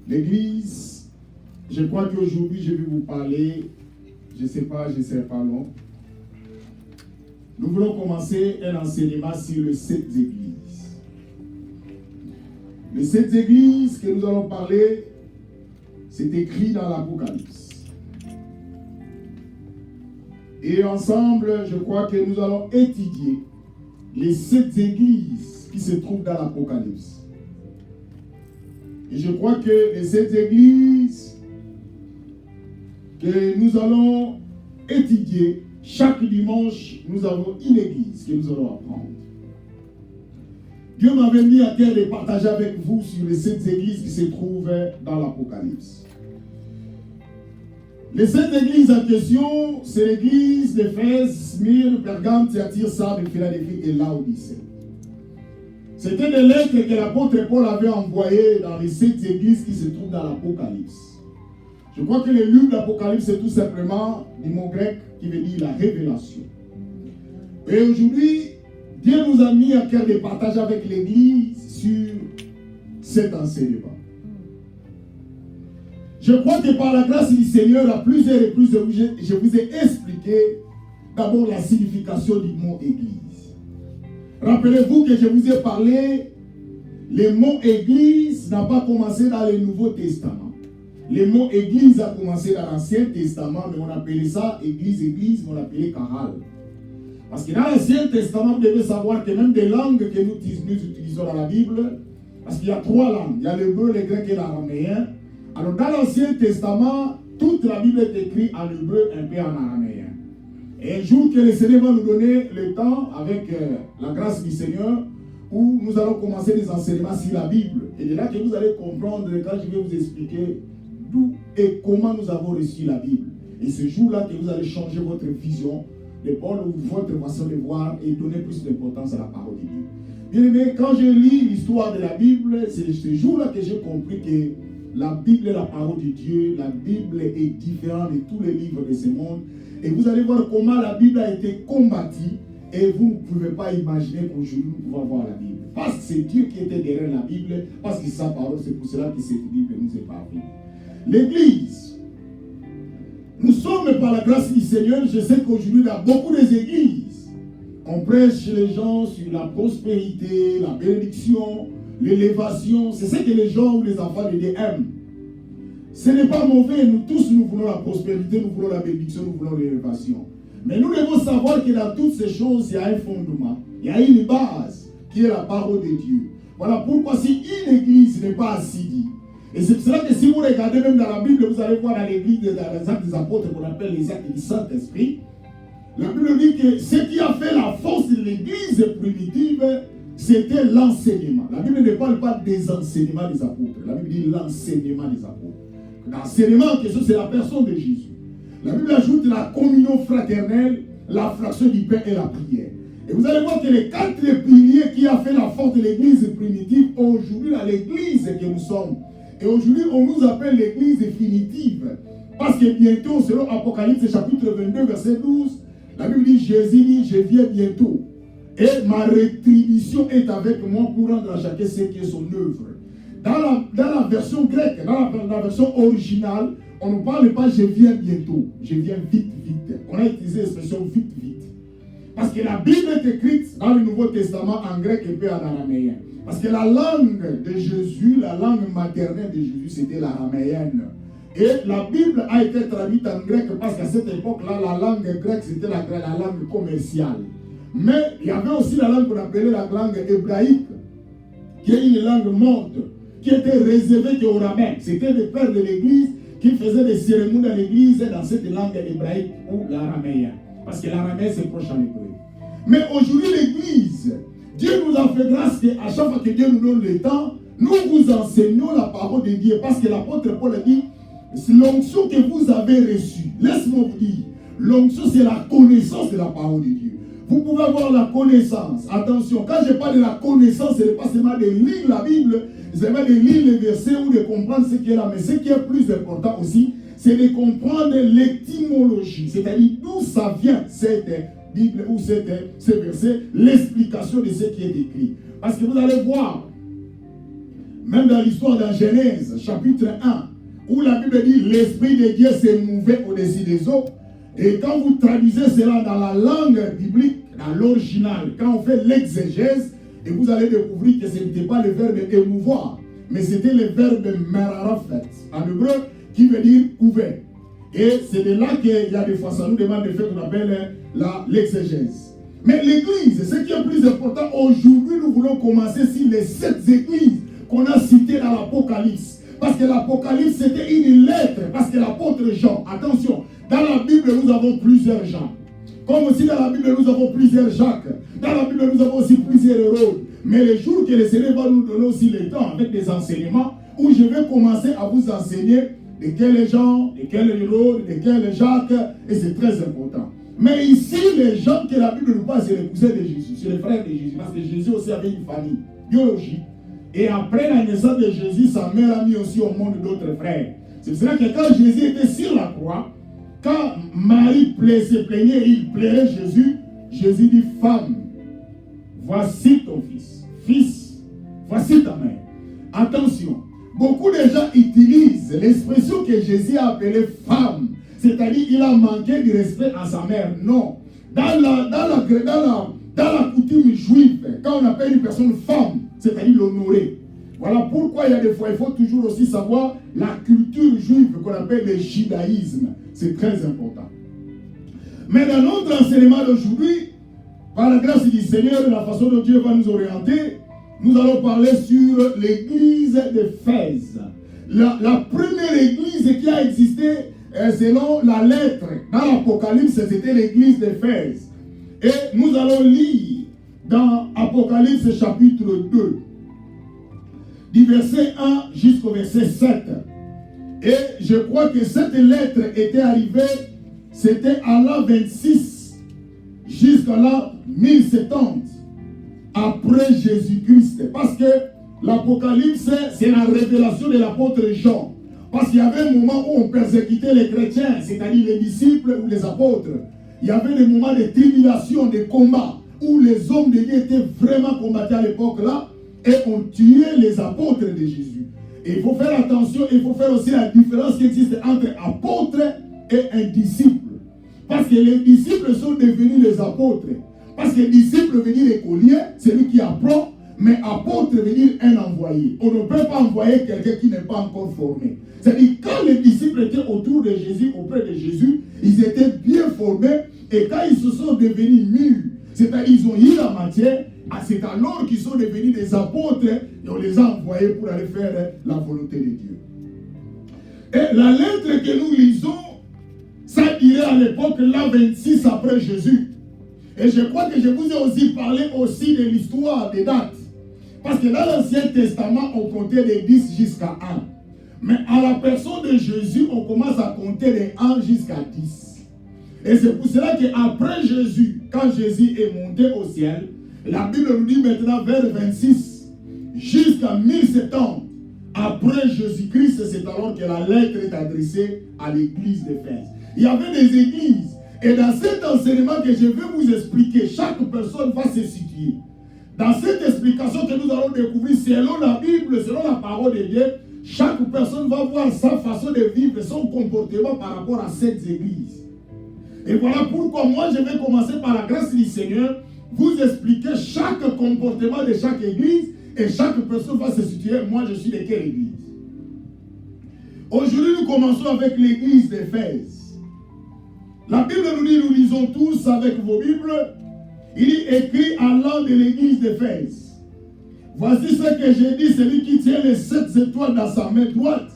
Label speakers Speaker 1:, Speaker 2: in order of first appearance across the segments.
Speaker 1: L'Église, je crois qu'aujourd'hui, je vais vous parler, je ne sais pas long. Nous voulons commencer un enseignement sur les 7 églises. Les 7 églises que nous allons parler, c'est écrit dans l'Apocalypse. Et ensemble, je crois que nous allons étudier les 7 églises qui se trouvent dans l'Apocalypse. Et je crois que les 7 églises que nous allons étudier, chaque dimanche, nous avons une église que nous allons apprendre. Dieu m'avait mis à cœur de partager avec vous sur les 7 églises qui se trouvent dans l'Apocalypse. Les 7 églises en question, c'est l'église d'Éphèse, Smyrne, Pergame, Thyatire, Sardes, Philadelphie et Laodicée. C'était des lettres que l'apôtre Paul avait envoyées dans les 7 églises qui se trouvent dans l'Apocalypse. Je crois que le livre d'Apocalypse, c'est tout simplement du mot grec qui veut dire la révélation. Et aujourd'hui, Dieu nous a mis à cœur de partager avec l'Église sur cet enseignement. Je crois que par la grâce du Seigneur, à plusieurs reprises, je vous ai expliqué d'abord la signification du mot Église. Rappelez-vous que je vous ai parlé, le mot Église n'a pas commencé dans le Nouveau Testament. Le mot Église a commencé dans l'Ancien Testament, mais on appelait ça Église, mais on l'appelait Kahal. Parce que dans l'Ancien Testament, vous devez savoir que même des langues que nous utilisons dans la Bible, parce qu'il y a 3 langues, il y a l'hébreu, le grec et l'araméen. Alors dans l'Ancien Testament, toute la Bible est écrite en hébreu, un peu en araméen. Et un jour que le Seigneur va nous donner le temps, avec la grâce du Seigneur, où nous allons commencer des enseignements sur la Bible. Et de là que vous allez comprendre, quand je vais vous expliquer d'où et comment nous avons reçu la Bible. Et ce jour-là que vous allez changer votre vision, votre façon de voir et donner plus d'importance à la parole de Dieu. Bien aimé, quand je lis l'histoire de la Bible, c'est ce jour-là que j'ai compris que la Bible est la parole de Dieu. La Bible est différente de tous les livres de ce monde. Et vous allez voir comment la Bible a été combattue. Et vous ne pouvez pas imaginer qu'aujourd'hui nous pouvons voir la Bible. Parce que c'est Dieu qui était derrière la Bible. Parce que sa parole, c'est pour cela que cette Bible nous est parvenue. L'Église. Nous sommes par la grâce du Seigneur. Je sais qu'aujourd'hui, dans beaucoup d'églises, on prêche les gens sur la prospérité, la bénédiction, l'élévation. C'est ce que les gens ou les enfants de Dieu aiment. Ce n'est pas mauvais. Nous tous, nous voulons la prospérité, nous voulons la bénédiction, nous voulons l'élévation. Mais nous devons savoir que dans toutes ces choses, il y a un fondement. Il y a une base qui est la parole de Dieu. Voilà pourquoi si une église n'est pas assidue, et c'est pour cela que si vous regardez même dans la Bible, vous allez voir dans l'église, dans les actes des apôtres qu'on appelle les actes du Saint-Esprit, la Bible dit que ce qui a fait la force de l'église primitive, c'était l'enseignement. La Bible ne parle pas des enseignements des apôtres. La Bible dit l'enseignement des apôtres. L'enseignement en question, c'est la personne de Jésus. La Bible ajoute la communion fraternelle, la fraction du pain et la prière. Et vous allez voir que les 4 piliers qui ont fait la force de l'église primitive, aujourd'hui, dans l'église que nous sommes, et aujourd'hui, on nous appelle l'église définitive. Parce que bientôt, selon Apocalypse chapitre 22, verset 12, la Bible dit, Jésus dit, je viens bientôt. Et ma rétribution est avec moi pour rendre à chacun ce qui est son œuvre. Dans la version grecque, dans la version originale, on ne parle pas je viens bientôt. Je viens vite, vite. On a utilisé l'expression vite, vite. Parce que la Bible est écrite dans le Nouveau Testament en grec et peu en araméen. Parce que la langue de Jésus, la langue maternelle de Jésus, c'était l'araméenne. Et la Bible a été traduite en grec parce qu'à cette époque-là, la langue grecque, c'était la langue commerciale. Mais il y avait aussi la langue qu'on appelait la langue hébraïque, qui est une langue morte, qui était réservée aux rabbins. C'était les pères de l'église qui faisaient des cérémonies dans l'église dans cette langue hébraïque ou l'araméen. Parce que l'araméen, c'est proche en hébreu. Mais aujourd'hui, l'église, Dieu nous a fait grâce qu'à chaque fois que Dieu nous donne le temps, nous vous enseignons la parole de Dieu. Parce que l'apôtre Paul a dit, l'onction que vous avez reçue, laisse-moi vous dire, l'onction c'est la connaissance de la parole de Dieu. Vous pouvez avoir la connaissance. Attention, quand je parle de la connaissance, ce n'est pas seulement de lire la Bible, c'est pas de lire les versets ou de comprendre ce qui est là. Mais ce qui est plus important aussi, c'est de comprendre l'étymologie. C'est-à-dire d'où ça vient cette Bible ou ce verset, l'explication de ce qui est écrit. Parce que vous allez voir, même dans l'histoire dans Genèse, chapitre 1, où la Bible dit l'Esprit de Dieu s'est mouvé au-dessus des eaux. Et quand vous traduisez cela dans la langue biblique, dans l'original, quand on fait l'exégèse, et vous allez découvrir que ce n'était pas le verbe émouvoir, mais c'était le verbe merarafet, en hébreu, qui veut dire couvert. Et c'est de là qu'il y a des fois, ça nous demande de faire ce qu'on appelle l'exégèse. Mais l'église, ce qui est plus important, aujourd'hui, nous voulons commencer sur les 7 églises qu'on a citées dans l'Apocalypse. Parce que l'Apocalypse, c'était une lettre. Parce que l'apôtre Jean, attention, dans la Bible, nous avons plusieurs Jean. Comme aussi dans la Bible, nous avons plusieurs Jacques. Dans la Bible, nous avons aussi plusieurs Hérode. Mais le jour que le Seigneur va nous donner aussi le temps avec des enseignements, où je vais commencer à vous enseigner de quels Jean, de quels Hérode, de quels Jacques, et c'est très important. Mais ici, les gens que la Bible nous parle, c'est les cousins de Jésus, c'est les frères de Jésus, parce que Jésus aussi avait une famille biologique. Et après la naissance de Jésus, sa mère a mis aussi au monde d'autres frères. C'est pour cela que quand Jésus était sur la croix, quand Marie se plaignait, il plairait Jésus, Jésus dit, femme, voici ton fils. Fils, voici ta mère. Attention, beaucoup de gens utilisent l'expression que Jésus a appelée femme. C'est-à-dire qu'il a manqué de respect à sa mère. Non. Dans la coutume juive, quand on appelle une personne femme, c'est-à-dire l'honorer. Voilà pourquoi il y a des fois, il faut toujours aussi savoir la culture juive qu'on appelle le judaïsme. C'est très important. Mais dans notre enseignement d'aujourd'hui, par la grâce du Seigneur et la façon dont Dieu va nous orienter, nous allons parler sur l'église d'Éphèse. La première église qui a existé selon la lettre dans l'Apocalypse, c'était l'église d'Éphèse. Et nous allons lire dans Apocalypse chapitre 2, du verset 1 jusqu'au verset 7. Et je crois que cette lettre était arrivée, c'était à l'an 26 jusqu'à l'an 1070 après Jésus-Christ. Parce que l'Apocalypse, c'est la révélation de l'apôtre Jean. Parce qu'il y avait un moment où on persécutait les chrétiens, c'est-à-dire les disciples ou les apôtres. Il y avait des moments de tribulation, de combat, où les hommes de Dieu étaient vraiment combattus à l'époque-là, et on tuait les apôtres de Jésus. Et il faut faire attention, il faut faire aussi la différence qui existe entre apôtre et un disciple. Parce que les disciples sont devenus les apôtres. Parce que disciple veut dire écolier, c'est lui qui apprend, mais apôtre veut dire un envoyé. On ne peut pas envoyer quelqu'un qui n'est pas encore formé. C'est-à-dire quand les disciples étaient autour de Jésus, auprès de Jésus, ils étaient bien formés, et quand ils se sont devenus mûrs, c'est-à-dire ils ont eu la matière, c'est alors qu'ils sont devenus des apôtres, et on les a envoyés pour aller faire la volonté de Dieu. Et la lettre que nous lisons, ça dirait à l'époque, l'an 26 après Jésus. Et je crois que je vous ai aussi parlé aussi de l'histoire des dates. Parce que dans l'Ancien Testament, on comptait de 10 jusqu'à 1. Mais à la personne de Jésus, on commence à compter de 1 jusqu'à 10. Et c'est pour cela qu'après Jésus, quand Jésus est monté au ciel, la Bible nous dit maintenant vers 26 jusqu'à 1070. Après Jésus-Christ, c'est alors que la lettre est adressée à l'église d'Éphèse. Il y avait des églises. Et dans cet enseignement que je vais vous expliquer, chaque personne va se situer. Dans cette explication que nous allons découvrir selon la Bible, selon la parole de Dieu, chaque personne va voir sa façon de vivre, son comportement par rapport à cette église. Et voilà pourquoi moi je vais commencer par la grâce du Seigneur, vous expliquer chaque comportement de chaque église, et chaque personne va se situer, moi je suis de quelle église. Aujourd'hui nous commençons avec l'église d'Éphèse. La Bible nous dit, nous lisons tous avec vos Bibles, il est écrit à l'an de l'église d'Éphèse. Voici ce que j'ai dit, celui qui tient les 7 étoiles dans sa main droite,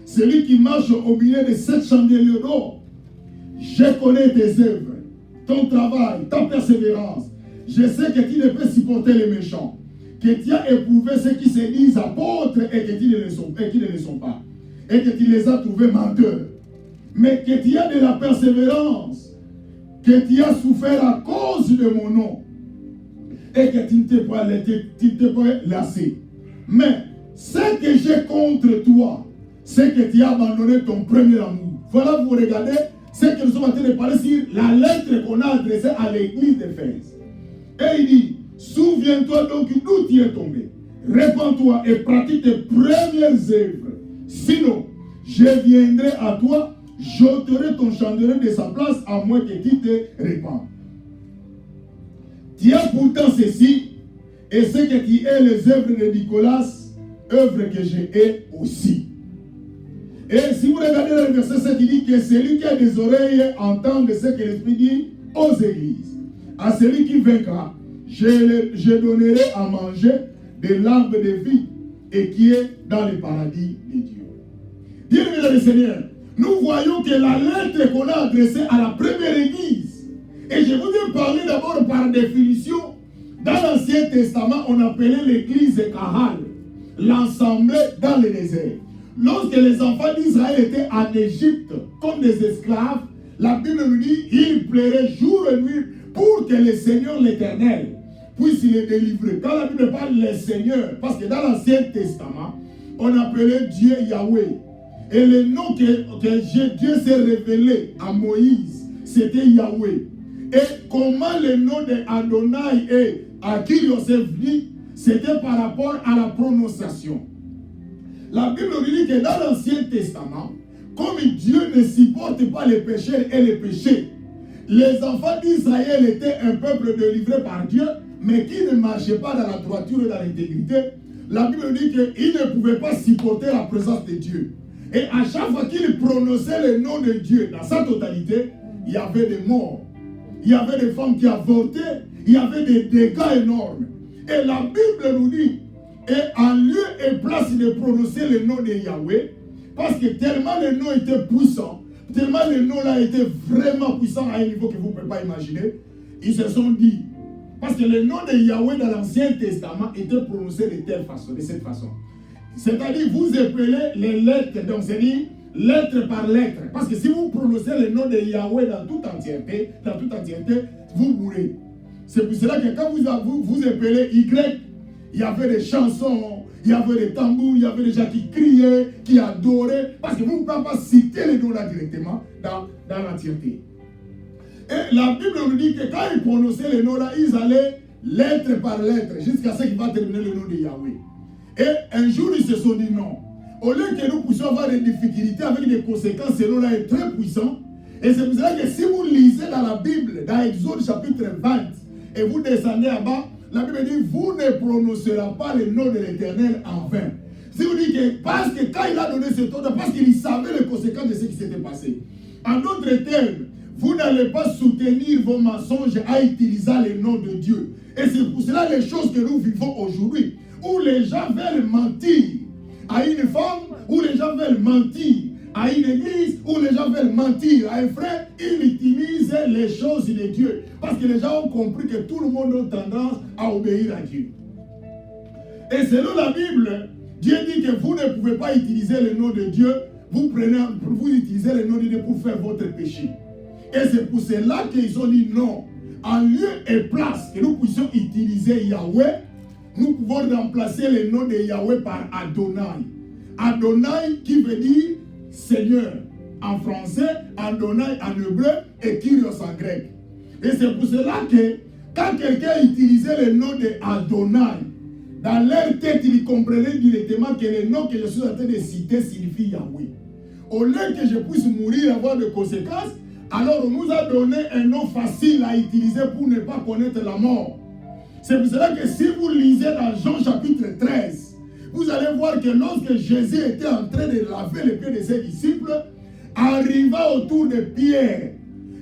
Speaker 1: celui qui marche au milieu des 7 chandeliers d'or. Je connais tes œuvres, ton travail, ta persévérance. Je sais que tu ne peux supporter les méchants, que tu as éprouvé ceux qui se disent apôtres et qui ne le sont pas, et que tu les as trouvés menteurs. Mais que tu as de la persévérance, que tu as souffert à cause de mon nom, et que tu ne t'es pas lassé. Mais ce que j'ai contre toi, c'est que tu as abandonné ton premier amour. Voilà, vous regardez ce que nous sommes en train de parler sur la lettre qu'on a adressée à l'église d'Éphèse. Et il dit, souviens-toi donc d'où tu es tombé. répands-toi et pratique tes premières œuvres. Sinon, je viendrai à toi, j'ôterai ton chandelier de sa place, à moins que tu te répandes. Tu as pourtant ceci, et ce que tu es les œuvres de Nicolas, œuvres que j'ai aussi. Et si vous regardez le verset 7, il dit que celui qui a des oreilles entende ce que l'Esprit dit aux églises. À celui qui vaincra, je donnerai à manger de l'arbre de vie et qui est dans le paradis de Dieu. Bien-aimés le Seigneur, nous voyons que la lettre qu'on a adressée à la première église, et je vous ai parlé d'abord par définition, dans l'Ancien Testament, on appelait l'église Kahal, l'ensemble dans le désert. Lorsque les enfants d'Israël étaient en Égypte comme des esclaves, la Bible nous dit qu'ils pleuraient jour et nuit pour que le Seigneur l'Éternel puisse les délivrer. Quand la Bible parle le Seigneur, parce que dans l'Ancien Testament, on appelait Dieu Yahweh. Et le nom que Dieu s'est révélé à Moïse, c'était Yahweh. Et comment le nom d'Adonai et à qui Yosef dit, c'était par rapport à la prononciation. La Bible nous dit que dans l'Ancien Testament, comme Dieu ne supporte pas les pécheurs et les péchés, les enfants d'Israël étaient un peuple délivré par Dieu, mais qui ne marchait pas dans la droiture et dans l'intégrité. La Bible dit qu'ils ne pouvaient pas supporter la présence de Dieu. Et à chaque fois qu'ils prononçaient le nom de Dieu dans sa totalité, il y avait des morts, il y avait des femmes qui avortaient, il y avait des dégâts énormes. Et la Bible nous dit, et en lieu et place de prononcer le nom de Yahweh, parce que tellement le nom était puissant, tellement le nom là était vraiment puissant à un niveau que vous ne pouvez pas imaginer, ils se sont dit, parce que le nom de Yahweh dans l'Ancien Testament était prononcé de cette façon. C'est-à-dire, vous appelez les lettres, donc c'est dit lettre par lettre. Parce que si vous prononcez le nom de Yahweh dans toute entièreté, vous mourrez. C'est pour cela que quand vous appelez Y, il y avait des chansons, il y avait des tambours, il y avait des gens qui criaient, qui adoraient, parce que vous ne pouvez pas citer les noms là directement dans l'entièreté. Et la Bible nous dit que quand ils prononçaient les noms là, ils allaient lettre par lettre, jusqu'à ce qu'il va terminer le nom de Yahweh. Et un jour, ils se sont dit non. Au lieu que nous puissions avoir des difficultés avec des conséquences, ce nom là est très puissant. Et c'est pour cela que si vous lisez dans la Bible, dans Exode chapitre 20, et vous descendez là-bas, la Bible dit, vous ne prononcerez pas le nom de l'Éternel en vain. Si vous dites que, parce que quand il a donné cet ordre, parce qu'il savait les conséquences de ce qui s'était passé. En d'autres termes, vous n'allez pas soutenir vos mensonges à utiliser le nom de Dieu. Et c'est pour cela les choses que nous vivons aujourd'hui, où les gens veulent mentir à une femme, où les gens veulent mentir à une église, où les gens veulent mentir à un frère, ils utilisent les choses de Dieu. Parce que les gens ont compris que tout le monde a tendance à obéir à Dieu. Et selon la Bible, Dieu dit que vous ne pouvez pas utiliser le nom de Dieu, vous utilisez le nom de Dieu pour faire votre péché. Et c'est pour cela qu'ils ont dit non. En lieu et place que nous puissions utiliser Yahweh, nous pouvons remplacer le nom de Yahweh par Adonai. Adonai qui veut dire Seigneur en français, Adonai en hébreu et Kyrios en grec. Et c'est pour cela que quand quelqu'un utilisait le nom de Adonai, dans leur tête, ils comprenaient directement que le nom que je suis en train de citer signifie Yahweh. Au lieu que je puisse mourir, avoir des conséquences, alors on nous a donné un nom facile à utiliser pour ne pas connaître la mort. C'est pour cela que si vous lisez dans Jean chapitre 13, vous allez voir que lorsque Jésus était en train de laver les pieds de ses disciples, arriva autour de Pierre.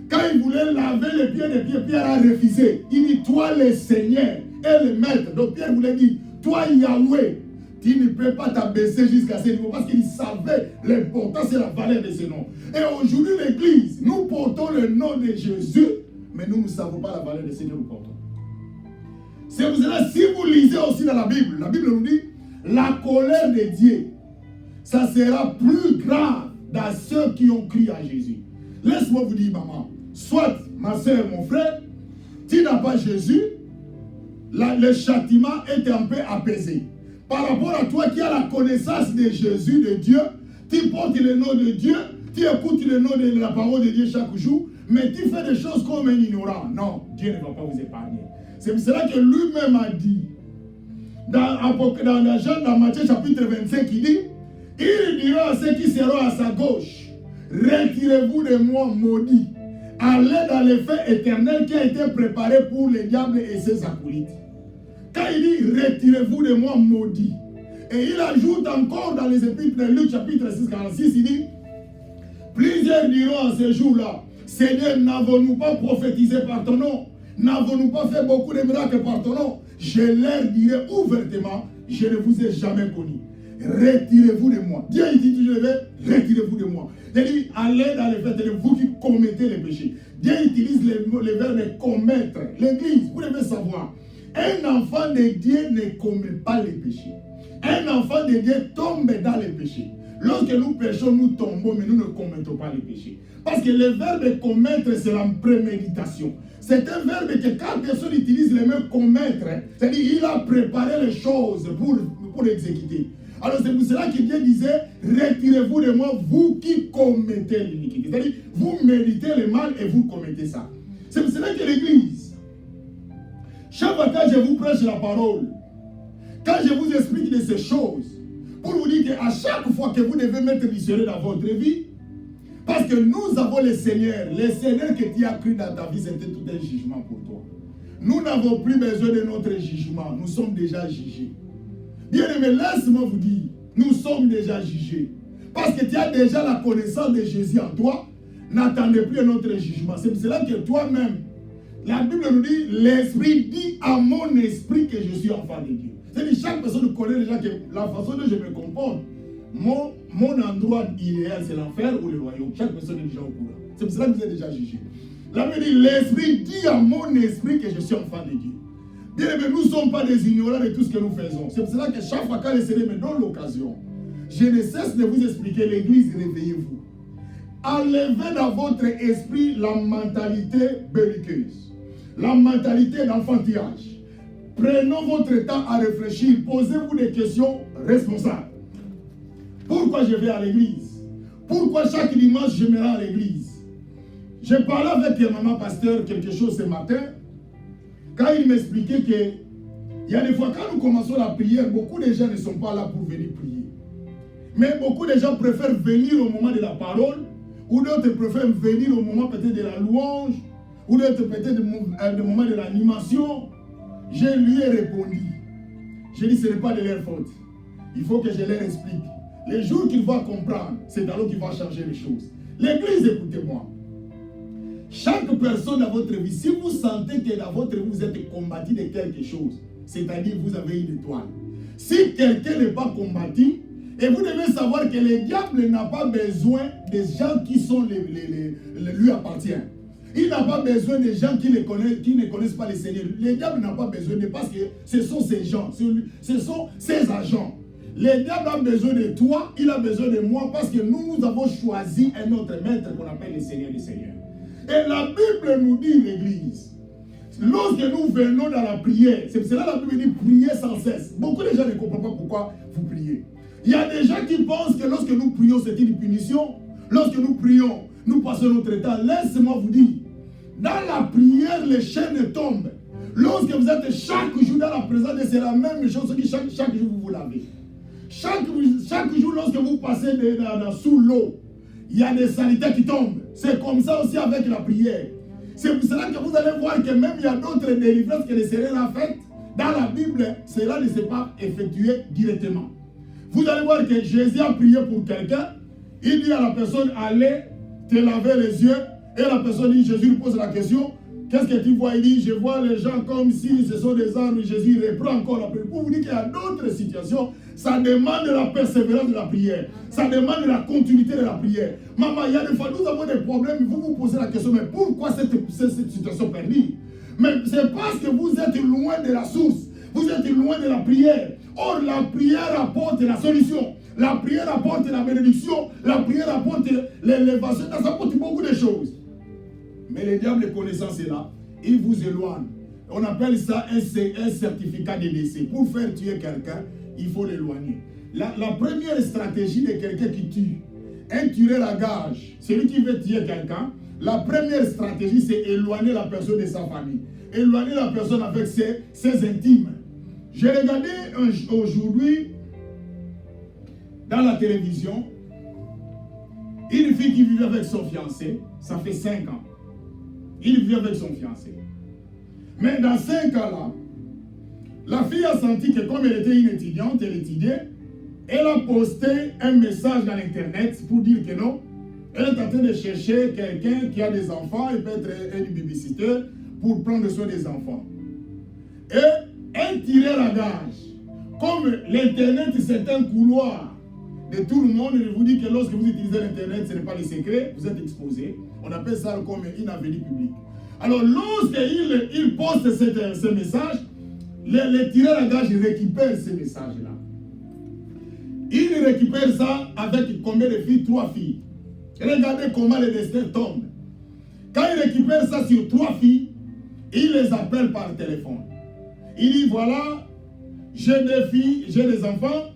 Speaker 1: Quand il voulait laver les pieds de Pierre, Pierre a refusé. Il dit, toi le Seigneur et le Maître. Donc Pierre voulait dire, toi Yahweh, tu ne peux pas t'abaisser jusqu'à ce niveau, parce qu'il savait l'importance et la valeur de ce nom. Et aujourd'hui l'Église, nous portons le nom de Jésus, mais nous ne savons pas la valeur de ce que nous portons. C'est pour cela, si vous lisez aussi dans la Bible nous dit, la colère de Dieu, ça sera plus grave dans ceux qui ont crié à Jésus. Laisse-moi vous dire, maman, soit ma soeur, mon frère, tu n'as pas Jésus, le châtiment est un peu apaisé. Par rapport à toi qui as la connaissance de Jésus, de Dieu, tu portes le nom de Dieu, tu écoutes le nom de la parole de Dieu chaque jour, mais tu fais des choses comme un ignorant. Non, Dieu ne va pas vous épargner. C'est pour cela que lui-même a dit, dans Matthieu chapitre 25, il dit, il dira à ceux qui seront à sa gauche, retirez-vous de moi, maudits, allez dans le feu éternel qui a été préparé pour le diable et ses acolytes. Quand il dit, retirez-vous de moi, maudits, et il ajoute encore dans les épîtres de Luc chapitre 6, 46, il dit, plusieurs diront en ce jour-là, Seigneur, n'avons-nous pas prophétisé par ton nom? N'avons-nous pas fait beaucoup de miracles par ton nom? Je leur dirai ouvertement, je ne vous ai jamais connu. Retirez-vous de moi. Dieu il dit toujours, retirez-vous de moi. Il dit, allez dans les fêtes, vous qui commettez les péchés. Dieu utilise le verbe de commettre. L'église, vous devez savoir, un enfant de Dieu ne commet pas les péchés. Un enfant de Dieu tombe dans les péchés. Lorsque nous péchons, nous tombons, mais nous ne commettons pas les péchés. Parce que le verbe commettre, c'est la préméditation. C'est un verbe que quand personne utilise le mot commettre, c'est-à-dire il a préparé les choses pour l'exécuter. Alors c'est pour cela que Dieu disait, retirez-vous de moi, vous qui commettez l'iniquité. C'est-à-dire, vous méditez le mal et vous commettez ça. C'est pour cela que l'Église, chaque fois que je vous prêche la parole, quand je vous explique de ces choses, pour vous dire qu'à chaque fois que vous devez mettre du sérieux dans votre vie, parce que nous avons le Seigneur que tu as cru dans ta vie, c'était tout un jugement pour toi. Nous n'avons plus besoin de notre jugement, nous sommes déjà jugés. Bien-aimé, laisse-moi vous dire, nous sommes déjà jugés. Parce que tu as déjà la connaissance de Jésus en toi, n'attendez plus notre jugement. C'est pour cela que toi-même, la Bible nous dit, l'Esprit dit à mon esprit que je suis enfant de Dieu. C'est-à-dire chaque personne connaît déjà que la façon dont je me comporte, mon endroit idéal, c'est l'enfer ou le royaume. Chaque personne est déjà au courant. C'est pour cela que vous êtes déjà jugé. La Bible dit, l'Esprit dit à mon esprit que je suis enfant de Dieu. Bien aimé, nous ne sommes pas des ignorants de tout ce que nous faisons. C'est pour cela que chaque fois que le Seigneur me donne l'occasion, je ne cesse de vous expliquer l'Église, réveillez-vous. Enlevez dans votre esprit la mentalité belliqueuse, la mentalité d'enfantillage. Prenons votre temps à réfléchir, posez-vous des questions responsables. Pourquoi je vais à l'église? Pourquoi chaque dimanche je me rends à l'église? Je parlais avec un maman pasteur quelque chose ce matin, quand il m'expliquait que il y a des fois quand nous commençons la prière, beaucoup de gens ne sont pas là pour venir prier. Mais beaucoup de gens préfèrent venir au moment de la parole, ou d'autres préfèrent venir au moment peut-être de la louange, ou d'autres peut-être au moment de l'animation. Je lui ai répondu. J'ai dit ce n'est pas de leur faute. Il faut que je leur explique. Les jours qu'il va comprendre, c'est alors qu'il va changer les choses. L'église, écoutez-moi. Chaque personne dans votre vie, si vous sentez que dans votre vie, vous êtes combattu de quelque chose, c'est-à-dire vous avez une étoile. Si quelqu'un n'est pas combattu, et vous devez savoir que le diable n'a pas besoin des gens qui lui appartiennent. Il n'a pas besoin des gens qui ne connaissent pas le Seigneur. Le diable n'a pas besoin de, parce que ce sont ses gens, ce sont ses agents. Le diable a besoin de toi, il a besoin de moi, parce que nous avons choisi un autre maître qu'on appelle le Seigneur des Seigneurs. Et la Bible nous dit, l'Église, lorsque nous venons dans la prière, c'est pour cela que la Bible dit prier sans cesse. Beaucoup de gens ne comprennent pas pourquoi vous priez. Il y a des gens qui pensent que lorsque nous prions, c'est une punition. Lorsque nous prions, nous passons notre temps. Laissez-moi vous dire, dans la prière, les chaînes tombent. Lorsque vous êtes chaque jour dans la présence de Dieu, c'est la même chose que chaque jour vous vous lavez. Chaque jour, lorsque vous passez sous l'eau, il y a des saletés qui tombent. C'est comme ça aussi avec la prière. C'est pour cela que vous allez voir que même il y a d'autres délivrances que le Seigneur a faites. Dans la Bible, cela ne s'est pas effectué directement. Vous allez voir que Jésus a prié pour quelqu'un. Il dit à la personne, allez te laver les yeux. Et la personne dit, Jésus lui pose la question, qu'est-ce que tu vois? Il dit, je vois les gens comme si ce sont des arbres. Jésus reprend encore la prière. Pour vous dire qu'il y a d'autres situations, ça demande la persévérance de la prière. Ça demande la continuité de la prière. Maman, il y a des fois, nous avons des problèmes, vous vous posez la question, mais pourquoi cette situation perdue? Mais c'est parce que vous êtes loin de la source. Vous êtes loin de la prière. Or, la prière apporte la solution. La prière apporte la bénédiction. La prière apporte l'élévation. Ça apporte beaucoup de choses. Mais le diable connaissant cela, il vous éloigne. On appelle ça un certificat de décès. Pour faire tuer quelqu'un, il faut l'éloigner. La première stratégie de quelqu'un qui tue, un tueur à gage, celui qui veut tuer quelqu'un, la première stratégie, c'est éloigner la personne de sa famille. Éloigner la personne avec ses intimes. J'ai regardé aujourd'hui dans la télévision une fille qui vivait avec son fiancé, ça fait 5 ans. Il vit avec son fiancé. Mais dans 5 ans-là, la fille a senti que comme elle était une étudiante, elle étudiait, elle a posté un message dans l'internet pour dire que non, elle est en train de chercher quelqu'un qui a des enfants, il peut être un babysitter pour prendre soin des enfants. Et elle tirait la gage. Comme l'internet c'est un couloir de tout le monde, je vous dis que lorsque vous utilisez l'internet, ce n'est pas le secret, vous êtes exposé. On appelle ça comme une avenue publique. Alors lorsqu'il poste ce message, les tireurs à gage récupèrent ce message-là. Il récupère ça avec combien de filles? 3 filles. Regardez comment le destin tombe. Quand il récupère ça sur 3 filles, il les appelle par téléphone. Il dit voilà, j'ai 2 filles, j'ai des enfants,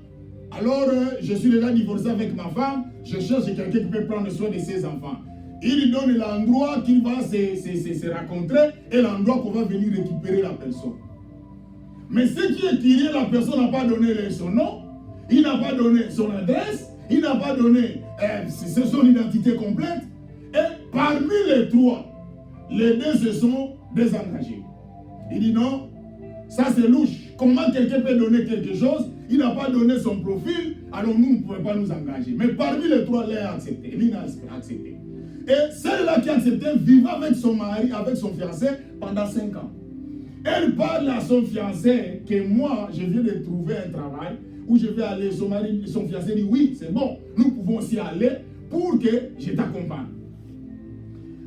Speaker 1: alors je suis déjà divorcé avec ma femme, je cherche quelqu'un qui peut prendre soin de ses enfants. Il lui donne l'endroit qu'il va se rencontrer et l'endroit qu'on va venir récupérer la personne. Mais ce qui est tiré, la personne n'a pas donné son nom, il n'a pas donné son adresse, il n'a pas donné son identité complète. Et parmi les 3, les 2 se sont désengagés. Il dit non, ça c'est louche. Comment quelqu'un peut donner quelque chose? Il n'a pas donné son profil, alors nous ne pouvons pas nous engager. Mais parmi les 3, il a accepté. Il a accepté. Et celle-là qui a accepté vivait avec son mari, avec son fiancé pendant 5 ans. Elle parle à son fiancé que moi, je viens de trouver un travail où je vais aller. Son fiancé dit oui, c'est bon, nous pouvons aussi aller pour que je t'accompagne.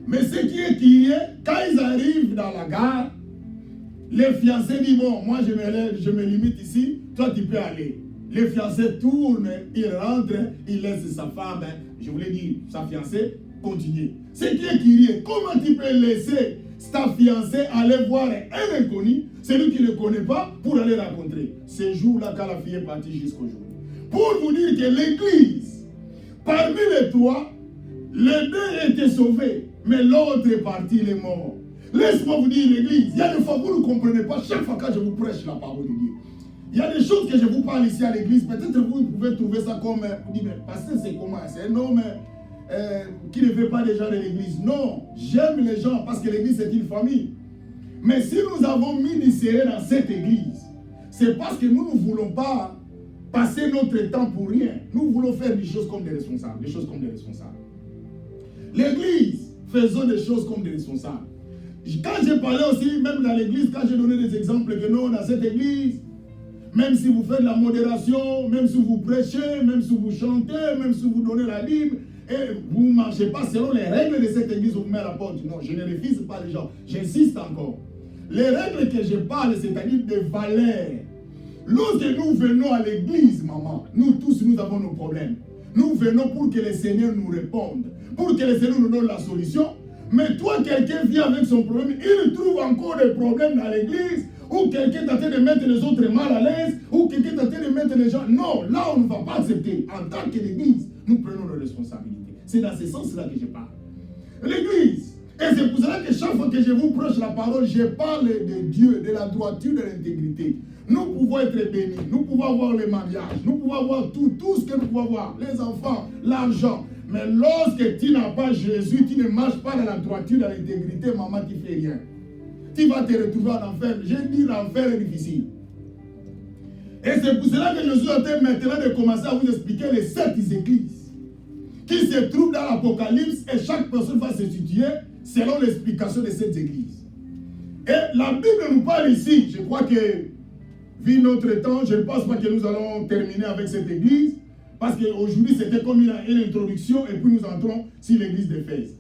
Speaker 1: Mais ce qui est crié, quand ils arrivent dans la gare, les fiancés disent bon, moi je me limite ici, toi tu peux aller. Les fiancés tournent, ils rentrent, ils laissent sa femme, je voulais dire sa fiancée, continuer. Ce qui est crié, comment tu peux laisser ta fiancée aller voir un inconnu, celui qui ne le connaît pas, pour aller rencontrer. Ce jour-là, quand la fille est partie jusqu'au jour. Pour vous dire que l'église, parmi les 3, les 2 étaient sauvés, mais l'autre est parti, il est mort. Laisse-moi vous dire l'église, il y a des fois vous ne comprenez pas, chaque fois que je vous prêche la parole de Dieu. Il y a des choses que je vous parle ici à l'église, peut-être vous pouvez trouver ça comme, vous dites, mais pasteur c'est comment? C'est un homme qui ne veut pas des gens de l'église. Non, j'aime les gens parce que l'église c'est une famille. Mais si nous avons mis du sérieux dans cette église, c'est parce que nous ne voulons pas passer notre temps pour rien. Nous voulons faire des choses comme des responsables. Des choses comme des responsables. L'église, faisons des choses comme des responsables. Quand j'ai parlé aussi, même dans l'église, quand j'ai donné des exemples que non, dans cette église, même si vous faites de la modération, même si vous prêchez, même si vous chantez, même si vous donnez la Bible, et vous ne marchez pas selon les règles de cette église, vous mettez à la porte. Non, je ne refuse pas les gens. J'insiste encore. Les règles que je parle, c'est-à-dire des valeurs. Lorsque nous venons à l'église, maman, nous tous, nous avons nos problèmes. Nous venons pour que le Seigneur nous réponde, pour que le Seigneur nous donne la solution. Mais toi, quelqu'un vient avec son problème, il trouve encore des problèmes dans l'église, ou quelqu'un est en train de mettre les autres mal à l'aise, ou quelqu'un est en train de mettre les gens... Non, là, on ne va pas accepter. En tant que l'église, nous prenons nos responsabilités. C'est dans ce sens-là que je parle. L'église. Et c'est pour cela que chaque fois que je vous prêche la parole, je parle de Dieu, de la droiture, de l'intégrité. Nous pouvons être bénis, nous pouvons avoir les mariages, nous pouvons avoir tout ce que nous pouvons avoir, les enfants, l'argent. Mais lorsque tu n'as pas Jésus, tu ne marches pas dans la droiture, dans l'intégrité, maman, tu ne fais rien. Tu vas te retrouver en enfer. J'ai dit l'enfer est difficile. Et c'est pour cela que je suis en train maintenant de commencer à vous expliquer les 7 églises qui se trouvent dans l'Apocalypse et chaque personne va se situer selon l'explication de cette église. Et la Bible nous parle ici, je crois que, vu notre temps, je ne pense pas que nous allons terminer avec cette église, parce qu'aujourd'hui c'était comme une introduction et puis nous entrons sur l'église d'Éphèse.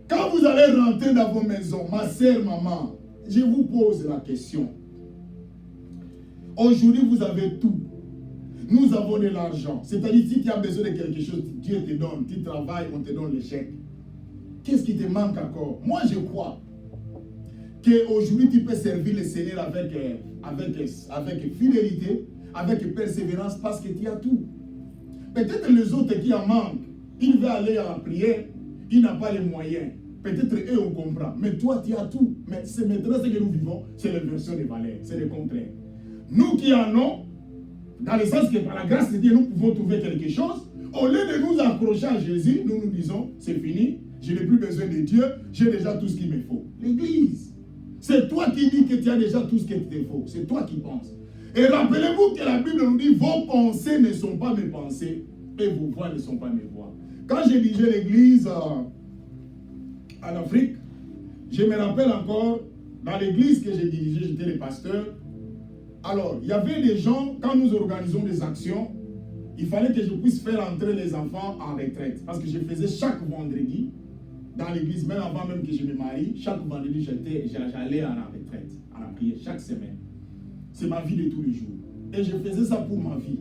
Speaker 1: Quand vous allez rentrer dans vos maisons, ma sœur, maman, je vous pose la question. Aujourd'hui vous avez tout. Nous avons de l'argent. C'est-à-dire si tu as besoin de quelque chose, Dieu te donne. Tu travailles, on te donne le chèque. Qu'est-ce qui te manque encore? Moi je crois qu'aujourd'hui tu peux servir le Seigneur avec fidélité, avec persévérance parce que tu as tout. Peut-être les autres qui en manquent, ils veulent aller en prière, ils n'ont pas les moyens. Peut-être eux on comprend, mais toi tu as tout. Mais c'est maintenant ce que nous vivons, c'est l'inversion des valeurs, c'est le contraire. nous qui en avons, dans le sens que par la grâce de Dieu, nous pouvons trouver quelque chose, au lieu de nous accrocher à Jésus, nous nous disons, c'est fini, je n'ai plus besoin de Dieu, j'ai déjà tout ce qu'il me faut. L'Église, c'est toi qui dis que tu as déjà tout ce qu'il te faut, c'est toi qui penses. Et rappelez-vous que la Bible nous dit, vos pensées ne sont pas mes pensées, et vos voix ne sont pas mes voix. Quand je dirigeais l'Église en Afrique, je me rappelle encore, dans l'église que j'ai dirigée, j'étais le pasteur. Alors, il y avait des gens, quand nous organisons des actions, il fallait que je puisse faire entrer les enfants en retraite. Parce que je faisais chaque vendredi, dans l'église, même avant même que je me marie, chaque vendredi, j'allais en retraite, à la prière, chaque semaine. C'est ma vie de tous les jours. Et je faisais ça pour ma vie.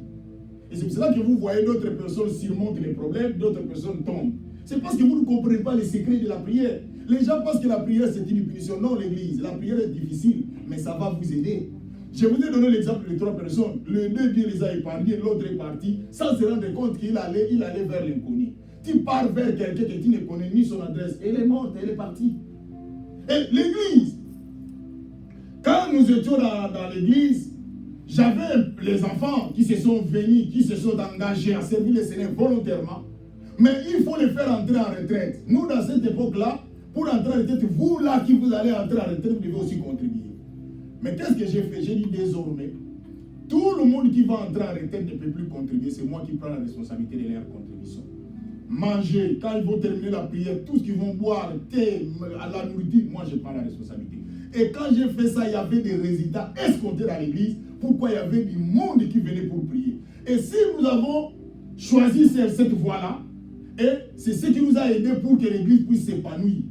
Speaker 1: Et c'est pour cela que vous voyez d'autres personnes surmontent les problèmes, d'autres personnes tombent. C'est parce que vous ne comprenez pas les secrets de la prière. Les gens pensent que la prière c'est une punition. Non, l'église, la prière est difficile, mais ça va vous aider. Je vous ai donné l'exemple de 3 personnes. Le 2, Dieu les a épargnés, l'autre est parti, sans se rendre compte qu'il allait vers l'inconnu. Tu pars vers quelqu'un que tu ne connais ni son adresse. Elle est morte, elle est partie. Et l'église, quand nous étions dans l'église, j'avais les enfants qui se sont venus, qui se sont engagés à servir le Seigneur volontairement. Mais il faut les faire entrer en retraite. Nous, dans cette époque-là, pour entrer en retraite, vous là qui vous allez entrer en retraite, vous devez aussi contribuer. Mais qu'est-ce que j'ai fait? J'ai dit désormais, tout le monde qui va entrer en retraite ne peut plus contribuer. C'est moi qui prends la responsabilité de leur contribution. Manger, quand ils vont terminer la prière, tout ce qu'ils vont boire, thé, à la nourriture, moi je prends la responsabilité. Et quand j'ai fait ça, il y avait des résultats escomptés dans l'église. Pourquoi il y avait du monde qui venait pour prier. Et si nous avons choisi cette voie-là, et c'est ce qui nous a aidé pour que l'église puisse s'épanouir.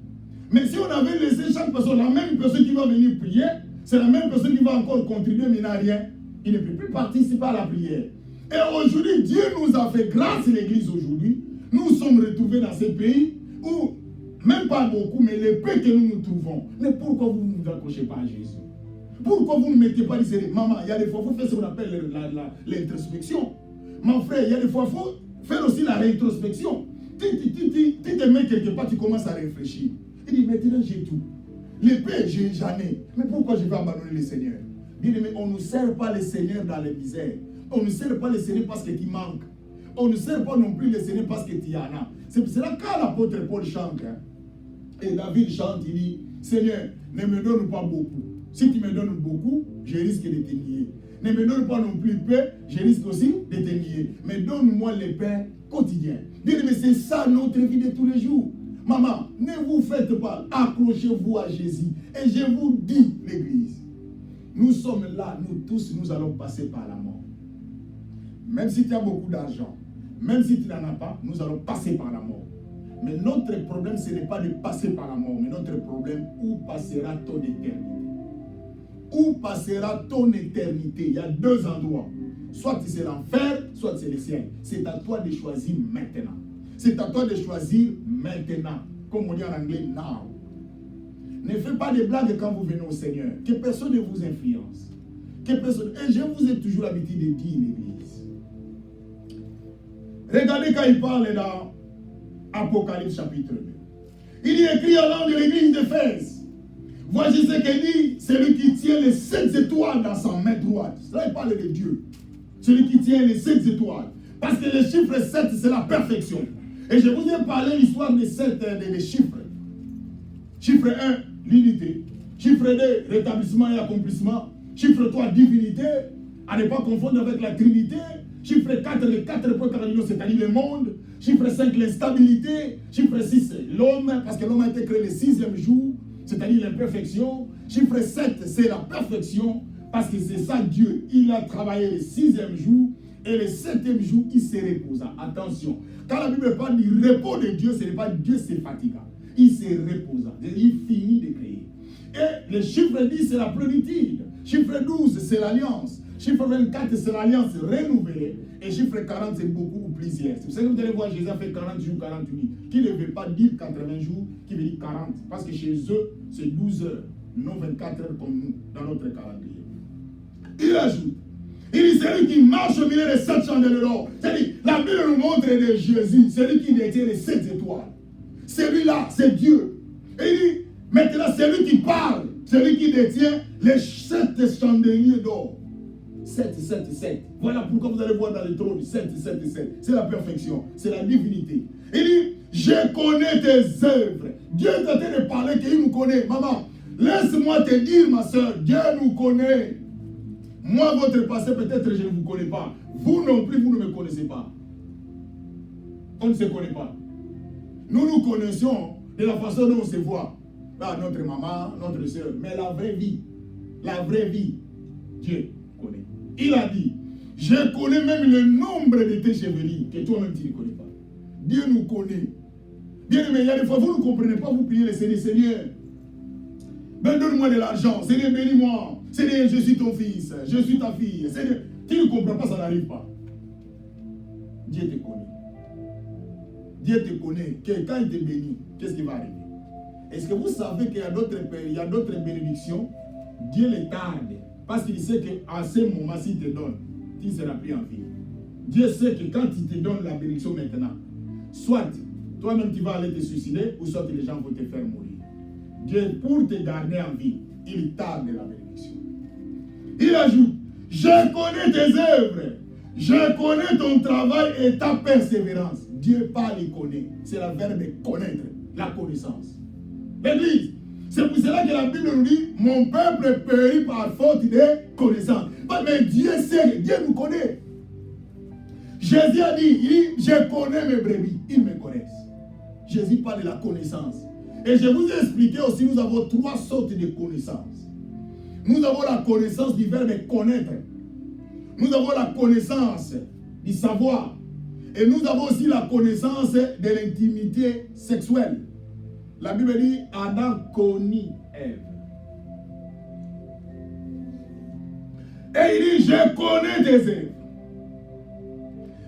Speaker 1: Mais si on avait laissé chaque personne, la même personne qui va venir prier, c'est la même personne qui va encore contribuer, mais n'a rien. Il ne peut plus participer à la prière. Et aujourd'hui, Dieu nous a fait grâce à l'église aujourd'hui. Nous sommes retrouvés dans ces pays où, même pas beaucoup, mais les peu que nous nous trouvons. Mais pourquoi vous ne vous accrochez pas à Jésus? Pourquoi vous ne mettez pas les maman, il y a des fois, il faut faire ce qu'on appelle l'introspection. Mon frère, il y a des fois, il faut faire aussi la réintrospection. Tu te mets quelque part, tu commences à réfléchir. Il dit, maintenant j'ai tout. L'épée, j'en ai. Mais pourquoi je vais abandonner le Seigneur? Bien aimé, on ne sert pas le Seigneur dans les misères. On ne sert pas le Seigneur parce que tu manques. On ne sert pas non plus le Seigneur parce que tu en as. C'est pour cela que quand l'apôtre Paul chante, et David chante, il dit, Seigneur, ne me donne pas beaucoup. Si tu me donnes beaucoup, je risque de te nier. Ne me donne pas non plus peu, je risque aussi de te nier. Mais donne-moi le pain quotidien. Bien aimé, c'est ça notre vie de tous les jours. Maman, ne vous faites pas, accrochez-vous à Jésus. Et je vous dis, l'église, nous sommes là, nous tous, nous allons passer par la mort. Même si tu as beaucoup d'argent, même si tu n'en as pas, nous allons passer par la mort. Mais notre problème, ce n'est pas de passer par la mort, mais notre problème, où passera ton éternité? Où passera ton éternité? Il y a 2 endroits. Soit c'est l'enfer, soit c'est le ciel. C'est à toi de choisir maintenant. C'est à toi de choisir maintenant. Comme on dit en anglais, now. Ne faites pas de blagues quand vous venez au Seigneur. Que personne ne vous influence. Que personne... Et je vous ai toujours l'habitude de dire l'église. Regardez quand il parle dans Apocalypse chapitre 2. Il est écrit à l'ange de l'église d'Éphèse. Voici ce qu'il dit, celui qui tient les 7 étoiles dans sa main droite. Là, il parle de Dieu. Celui qui tient les 7 étoiles. Parce que le chiffre 7, c'est la perfection. Et je vous ai parlé l'histoire des 7 des chiffres. Chiffre 1, l'unité. Chiffre 2, rétablissement et accomplissement. Chiffre 3, divinité. À ne pas confondre avec la Trinité. Chiffre 4, les 4 points cardinaux, c'est-à-dire le monde. Chiffre 5, l'instabilité. Chiffre 6, l'homme, parce que l'homme a été créé le 6e jour, c'est-à-dire l'imperfection. Chiffre 7, c'est la perfection, parce que c'est ça Dieu. Il a travaillé le 6e jour, et le 7e jour, il se reposa. Attention, quand la Bible parle du repos de Dieu, ce n'est pas Dieu se fatigua. Il se reposa. Il finit de créer. Et le chiffre 10, c'est la plénitude. Chiffre 12, c'est l'alliance. Chiffre 24, c'est l'alliance renouvelée. Et chiffre 40, c'est beaucoup ou plusieurs. C'est pour ça que vous allez voir, Jésus a fait 40 jours, 40 nuits. Qui ne veut pas dire 80 jours, qui veut dire 40. Parce que chez eux, c'est 12 heures, non 24 heures comme nous, dans notre calendrier. Il ajoute, il dit, celui qui marche au milieu des 7 chandelles de l'or. C'est-à-dire, la Bible nous montre de Jésus, celui qui détient les 7 étoiles. Celui-là, c'est Dieu. Et il dit, maintenant, celui qui parle, celui qui détient les 7 chandeliers d'or. 7, 7, 7. Voilà pourquoi vous allez voir dans le trône 7, 7, 7. C'est la perfection, c'est la divinité. Il dit, je connais tes œuvres. Dieu est en train de parler qu'il nous connaît. Maman, laisse-moi te dire, ma soeur, Dieu nous connaît. Moi, votre passé, peut-être je ne vous connais pas. Vous non plus, vous ne me connaissez pas. On ne se connaît pas. Nous nous connaissions de la façon dont on se voit. Là, notre maman, notre soeur. Mais la vraie vie, Dieu connaît. Il a dit, je connais même le nombre de tes chevelures que toi-même tu ne connais pas. Dieu nous connaît. Bien aimé, il y a des fois, vous ne comprenez pas, vous priez le Seigneur, Seigneur. Ben, donne-moi de l'argent. Seigneur, bénis-moi. Seigneur, je suis ton fils. Je suis ta fille. Seigneur, tu ne comprends pas, ça n'arrive pas. Dieu te connaît. Dieu te connaît. Que quand il te bénit, qu'est-ce qui va arriver? Est-ce que vous savez qu'il y a d'autres bénédictions? Dieu les tarde. Parce qu'il sait qu'à ce moment, s'il te donne, tu ne seras plus en vie. Dieu sait que quand il te donne la bénédiction maintenant, soit toi-même tu vas aller te suicider, ou soit les gens vont te faire mourir. Dieu, pour te garder en vie, il tarde la bénédiction. Il ajoute, je connais tes œuvres, je connais ton travail et ta persévérance. Dieu parle, il connaît. C'est le verbe connaître, la connaissance. L'Église, c'est pour cela que la Bible nous dit, mon peuple périt par faute de connaissance. Mais Dieu sait, Dieu nous connaît. Jésus a dit, je connais mes brebis, ils me connaissent. Jésus parle de la connaissance. Et je vous ai expliqué aussi, nous avons 3 sortes de connaissances. Nous avons la connaissance du verbe connaître. Nous avons la connaissance du savoir. Et nous avons aussi la connaissance de l'intimité sexuelle. La Bible dit, Adam connut Ève. Et il dit, je connais tes œuvres.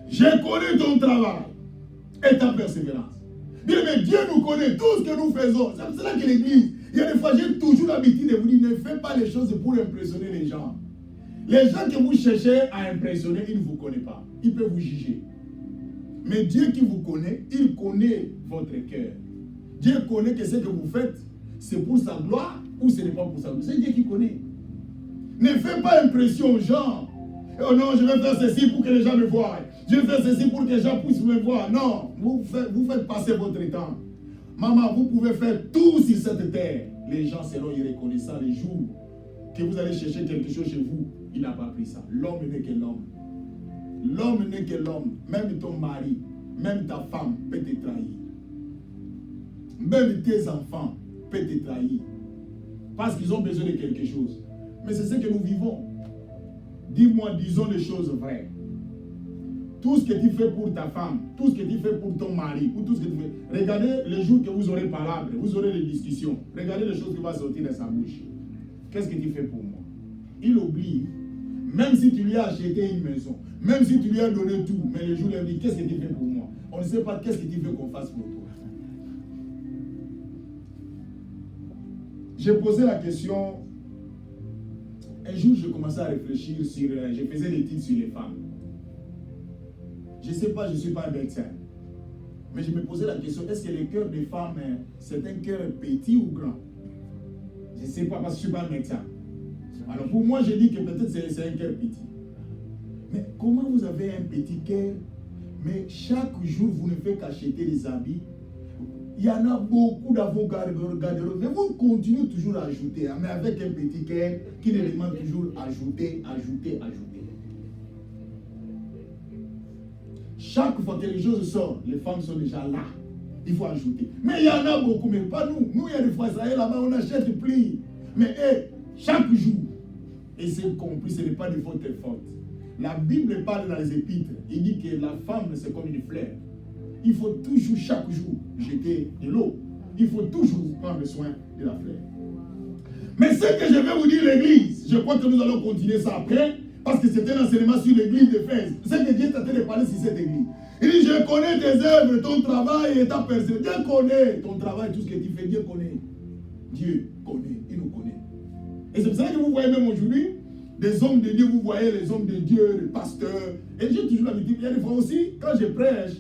Speaker 1: Je connais ton travail et ta persévérance. Bien, mais Dieu nous connaît, tout ce que nous faisons. C'est pour cela que l'Église, il y a des fois, j'ai toujours l'habitude de vous dire, ne faites pas les choses pour impressionner les gens. Les gens que vous cherchez à impressionner, ils ne vous connaissent pas. Ils peuvent vous juger. Mais Dieu qui vous connaît, il connaît votre cœur. Dieu connaît que ce que vous faites, c'est pour sa gloire ou ce n'est pas pour sa gloire. C'est Dieu qui connaît. Ne faites pas impression aux gens. Oh non, je vais faire ceci pour que les gens me voient. Je vais faire ceci pour que les gens puissent me voir. Non, vous faites passer votre temps. Maman, vous pouvez faire tout sur cette terre. Les gens seront irreconnaissants les jours que vous allez chercher quelque chose chez vous. Il n'a pas pris ça. L'homme n'est que l'homme. L'homme n'est que l'homme. Même ton mari, même ta femme peut te trahir. Même tes enfants peuvent te trahir. Parce qu'ils ont besoin de quelque chose. Mais c'est ce que nous vivons. Dis-moi, disons les choses vraies. Tout ce que tu fais pour ta femme, tout ce que tu fais pour ton mari, ou tout ce que tu fais, regardez les jours que vous aurez parlé, vous aurez les discussions. Regardez les choses qui vont sortir de sa bouche. Qu'est-ce que tu fais pour moi? Il oublie. Même si tu lui as acheté une maison, même si tu lui as donné tout, mais le jour où il dit, qu'est-ce que tu fais pour moi? On ne sait pas qu'est-ce que tu veux qu'on fasse pour toi. J'ai posé la question. Un jour, je commençais à réfléchir sur... je faisais des études sur les femmes. Je ne sais pas, je ne suis pas un médecin. Mais je me posais la question, est-ce que le cœur des femmes, c'est un cœur petit ou grand? Je ne sais pas, parce que je ne suis pas un médecin. Alors pour moi, je dis que peut-être c'est un cœur petit. Mais comment vous avez un petit cœur, mais chaque jour, vous ne faites qu'acheter des habits? Il y en a beaucoup dans vos garde-robes. Mais vous continuez toujours à ajouter, mais avec un petit cœur qui ne demande toujours ajouter. Chaque fois que les choses sortent, les femmes sont déjà là. Il faut ajouter. Mais il y en a beaucoup, mais pas nous. Nous, il y a des fois, ça y est, là-bas, on achète plus. Mais chaque jour, et c'est compris, ce n'est pas de votre faute. La Bible parle dans les épîtres. Il dit que la femme, c'est comme une fleur. Il faut toujours, chaque jour, jeter de l'eau. Il faut toujours prendre soin de la fleur. Mais ce que je vais vous dire, l'Église, je crois que nous allons continuer ça après, parce que c'était un enseignement sur l'Église d'Éphèse. C'est que Dieu est en train de parler sur cette Église. Il dit, je connais tes œuvres, ton travail et ta personne. Dieu connaît ton travail, tout ce que tu fais, Dieu connaît. Dieu connaît, il nous connaît. Et c'est pour ça que vous voyez même aujourd'hui, des hommes de Dieu, vous voyez les hommes de Dieu, les pasteurs. Et j'ai toujours l'habitude, il y a des fois aussi, quand je prêche,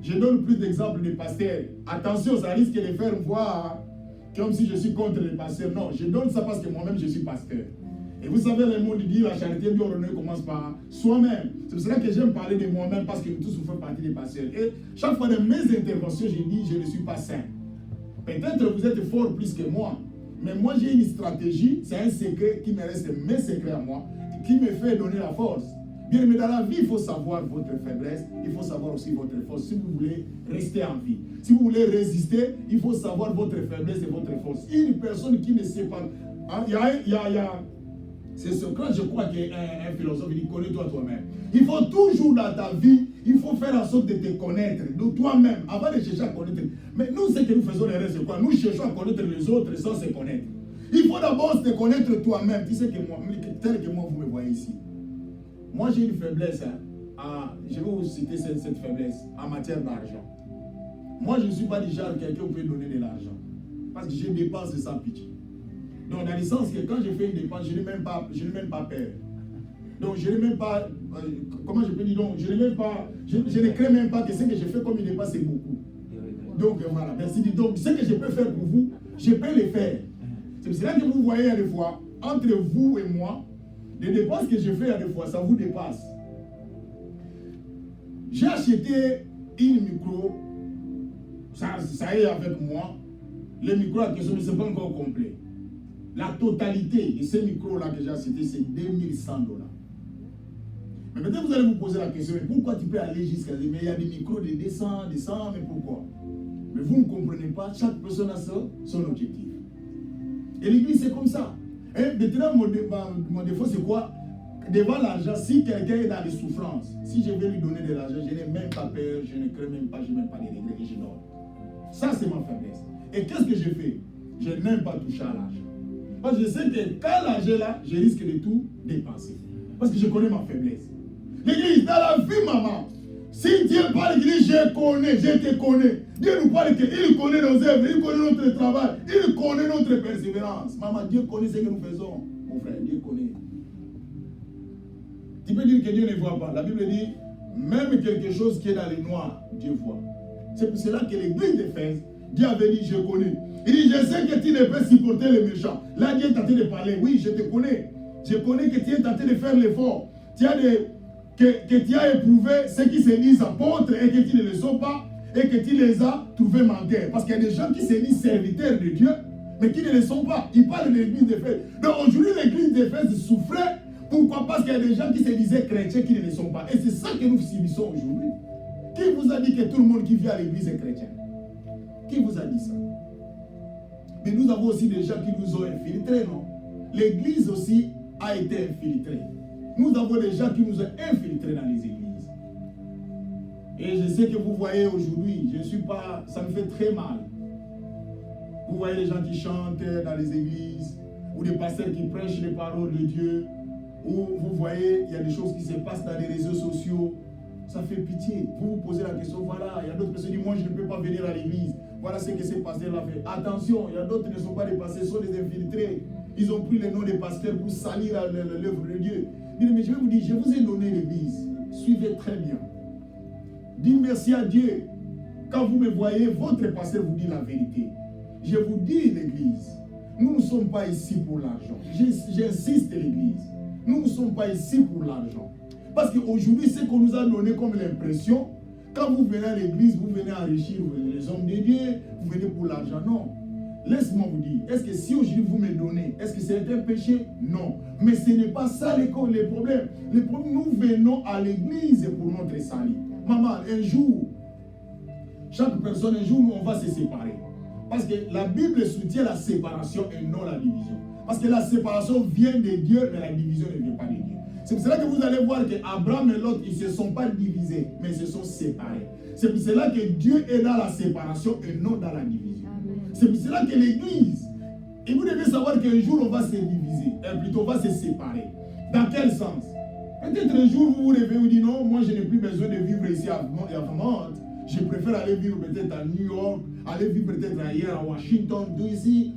Speaker 1: je donne plus d'exemples de pasteurs. Attention, ça risque de les faire voir comme si je suis contre les pasteurs. Non, je donne ça parce que moi-même je suis pasteur. Et vous savez, le monde dit la charité bien ordonnée commence par soi-même. C'est pour cela que j'aime parler de moi-même parce que nous tous nous faisons partie des pasteurs. Et chaque fois dans mes interventions, je dis je ne suis pas saint. Peut-être vous êtes fort plus que moi. Mais moi j'ai une stratégie, c'est un secret qui me reste mes secrets à moi, qui me fait donner la force. Bien, mais dans la vie, il faut savoir votre faiblesse, il faut savoir aussi votre force. Si vous voulez rester en vie, si vous voulez résister, il faut savoir votre faiblesse et votre force. Une personne qui ne sait pas... Hein, c'est Socrate, je crois, qui est un philosophe, il dit connais-toi toi-même. Il faut toujours dans ta vie, il faut faire en sorte de te connaître, de toi-même, avant de chercher à connaître. Mais nous, ce que nous faisons, c'est quoi? Nous cherchons à connaître les autres sans se connaître. Il faut d'abord te connaître toi-même. Tu sais que moi, tel que moi, vous me voyez ici. Moi, j'ai une faiblesse. Je vais vous citer cette faiblesse en matière d'argent. Moi, je ne suis pas du genre quelqu'un qui peut donner de l'argent. Parce que je dépense sans pitié. Donc, dans le sens que quand je fais une dépense, je n'ai même pas peur. Donc, je n'ai même pas... comment je peux dire? Donc, je ne crains même pas que ce que je fais comme une dépense, c'est beaucoup. Donc, voilà. Merci. Donc, ce que je peux faire pour vous, je peux le faire. C'est pour cela que vous voyez à des fois, entre vous et moi, les dépenses que je fais à des fois, ça vous dépasse. J'ai acheté une micro, ça est avec moi. Le micro à question, mais ce n'est pas encore complet. La totalité de ces micros-là que j'ai acheté, c'est 2100 $. Mais peut-être vous allez vous poser la question, mais pourquoi tu peux aller jusqu'à... Mais il y a des micros de 200, mais pourquoi? Mais vous ne comprenez pas, chaque personne a son objectif. Et l'église, c'est comme ça. Et maintenant, mon défaut, c'est quoi? Devant l'argent, si quelqu'un est dans des souffrances, si je vais lui donner de l'argent, je n'ai même pas peur, je ne crains même pas, je n'ai même pas de regrets et je donne. Ça, c'est ma faiblesse. Et qu'est-ce que je fais? Je n'aime pas toucher à l'argent. Parce que je sais que quand l'argent est là, je risque de tout dépenser. Parce que je connais ma faiblesse. L'église, dans la vie, maman, si Dieu parle l'église, je te connais. Dieu nous parle qu'il connaît nos œuvres, il connaît notre travail, il connaît notre persévérance. Maman, Dieu connaît ce que nous faisons. Mon frère, Dieu connaît. Tu peux dire que Dieu ne voit pas. La Bible dit, même quelque chose qui est dans les noirs, Dieu voit. C'est pour cela que l'église d'Éphèse, Dieu avait dit, je connais. Il dit, je sais que tu ne peux supporter les méchants. Là, Dieu est en train de parler. Oui, je te connais. Je connais que tu es en train de faire l'effort. Que tu as éprouvé ceux qui se disent apôtres et que tu ne le sont pas et que tu les as trouvés menteurs. Parce qu'il y a des gens qui se disent serviteurs de Dieu, mais qui ne le sont pas. Ils parlent de l'église d'Éphèse. Donc aujourd'hui, l'église d'Éphèse souffrait. Pourquoi? Parce qu'il y a des gens qui se disaient chrétiens qui ne le sont pas. Et c'est ça que nous subissons aujourd'hui. Qui vous a dit que tout le monde qui vient à l'église est chrétien? Qui vous a dit ça? Mais nous avons aussi des gens qui nous ont infiltrés, non? L'église aussi a été infiltrée. Nous avons des gens qui nous ont infiltrés dans les églises. Et je sais que vous voyez aujourd'hui, je ne suis pas, ça me fait très mal. Vous voyez les gens qui chantent dans les églises, ou des pasteurs qui prêchent les paroles de Dieu, ou vous voyez, il y a des choses qui se passent dans les réseaux sociaux. Ça fait pitié. Vous vous posez la question, voilà, il y a d'autres personnes qui disent, moi je ne peux pas venir à l'église. Voilà ce que ces pasteurs-là fait. Attention, il y a d'autres qui ne sont pas des pasteurs, ce sont des infiltrés. Ils ont pris le nom des pasteurs pour salir l'œuvre de Dieu. Mais je vais vous dire, je vous ai donné l'église. Suivez très bien. Dites merci à Dieu. Quand vous me voyez, votre pasteur vous dit la vérité. Je vous dis l'église. Nous ne sommes pas ici pour l'argent. J'insiste l'église. Nous ne sommes pas ici pour l'argent. Parce qu'aujourd'hui, ce qu'on nous a donné comme l'impression, quand vous venez à l'église, vous venez enrichir les hommes de Dieu, vous venez pour l'argent. Non. Laisse-moi vous dire, est-ce que si aujourd'hui vous me donnez, est-ce que c'est un péché? Non. Mais ce n'est pas ça les problèmes. Nous venons à l'église pour notre salut. Maman, un jour, chaque personne, un jour, on va se séparer. Parce que la Bible soutient la séparation et non la division. Parce que la séparation vient de Dieu, mais la division ne vient pas de Dieu. C'est pour cela que vous allez voir qu'Abraham et Lot, ils ne se sont pas divisés, mais ils se sont séparés. C'est pour cela que Dieu est dans la séparation et non dans la division. C'est pour cela que l'église, et vous devez savoir qu'un jour on va se diviser, plutôt on va se séparer. Dans quel sens? Peut-être un jour vous vous réveillez et vous dites non, moi je n'ai plus besoin de vivre ici à Vermont. Je préfère aller vivre peut-être à New York, aller vivre peut-être ailleurs à Washington, ici.